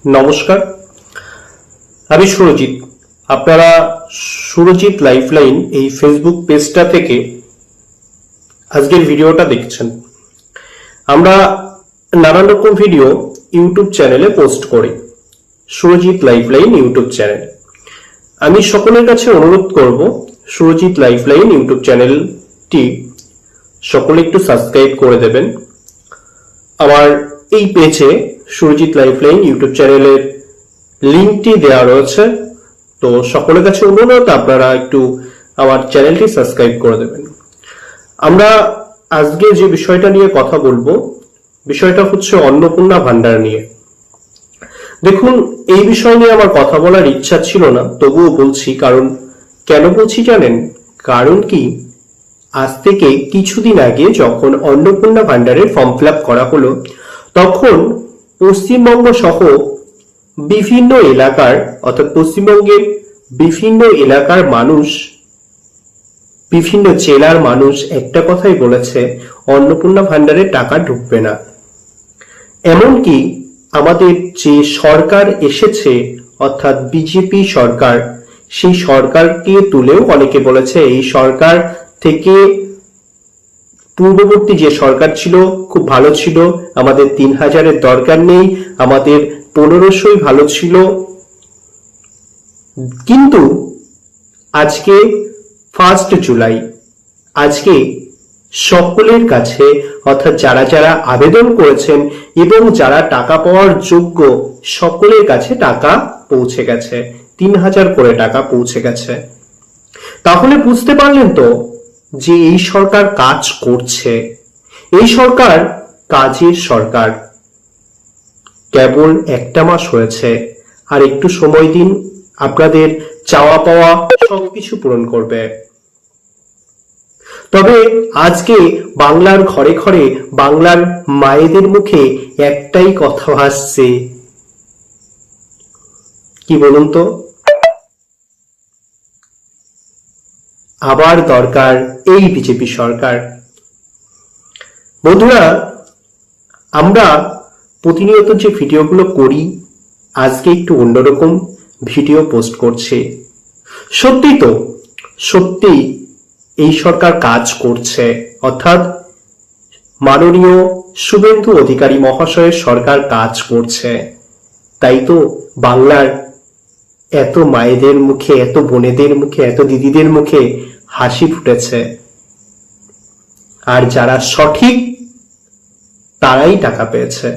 নমস্কার, আমি সুরজিৎ। আপনারা সুরজিৎ লাইফলাইন এই ফেসবুক পেজটা থেকে আজকের ভিডিওটা দেখছেন। আমরা নানান রকম ভিডিও ইউটিউব চ্যানেলে পোস্ট করি, সুরজিৎ লাইফলাইন ইউটিউব চ্যানেল। আমি সকলের কাছে অনুরোধ করব, সুরজিৎ লাইফলাইন ইউটিউব চ্যানেলটি সকলে একটু সাবস্ক্রাইব করে দেবেন। আমার এই পেজে সুরজিৎ লাইফলাইন ইউটিউব চ্যানেলের লিঙ্কটি দেওয়া রয়েছে, তো সকলের কাছে অনুরোধ আপনারা একটু আমার চ্যানেলটি সাবস্ক্রাইব করে দেবেন। আমরা আজকে যে বিষয়টা নিয়ে কথা বলবো, বিষয়টা হচ্ছে অন্নপূর্ণা ভান্ডার নিয়ে। দেখুন, এই বিষয় নিয়ে আমার কথা বলার ইচ্ছা ছিল না, তবুও বলছি। কারণ কেন বলছি জানেন? কারণ কি, আজ থেকে কিছুদিন আগে যখন অন্নপূর্ণা ভান্ডারের ফর্ম ফিল আপ করা হলো, তখন পশ্চিমবঙ্গ সহ বিভিন্ন এলাকার, অর্থাৎ পশ্চিমবঙ্গের বিভিন্ন এলাকার মানুষ, বিভিন্ন জেলার মানুষ একটা কথাই বলেছে, অন্নপূর্ণা ভান্ডারে টাকা ঢুকবে না। এমনকি আমাদের যে সরকার এসেছে, অর্থাৎ বিজেপি সরকার, সেই সরকারকে তুলেও অনেকে বলেছে এই সরকার থেকে পূর্ববর্তী যে সরকার ছিল খুব ভালো ছিল, আমাদের ৩,০০০-এর দরকার নেই, আমাদের ১৫০০-ই ভালো ছিল। কিন্তু আজকে 1 জুলাই, আজকে সকলের কাছে, অর্থাৎ যারা যারা আবেদন করেছেন এবং যারা টাকা পাওয়ার যোগ্য, সকলের কাছে টাকা পৌঁছে গেছে। ৩,০০০ করে টাকা পৌঁছে গেছে। তাহলে বুঝতে পারলেন তো যে এই সরকার কাজ করছে। এই সরকার কাজের সরকার। কেবল 1টা মাস হয়েছে, আর একটু সময় দিন, আপনাদের চাওয়া পাওয়া সবকিছু পূরণ করবে। তবে আজকে বাংলার ঘরে ঘরে, বাংলার মায়েদের মুখে একটাই কথা ভাসছে, কি বলুন তো? আবার দরকার এই বিজেপি সরকার। বন্ধুরা, আমরা প্রতিনিয়ত যে ভিডিওগুলো করি, আজকে একটু অন্যরকম ভিডিও পোস্ট করছি। সত্যি তো, সত্যি এই সরকার কাজ করছে, অর্থাৎ মাননীয় শুভেন্দু অধিকারী মহাশয়ের সরকার কাজ করছে। তাই তো বাংলার এত মায়েদের মুখে, এত বোনেদের মুখে, এত দিদিদের মুখে হাসি ফুটেছে। আর যারা সঠিক, তারাই টাকা পেয়েছে।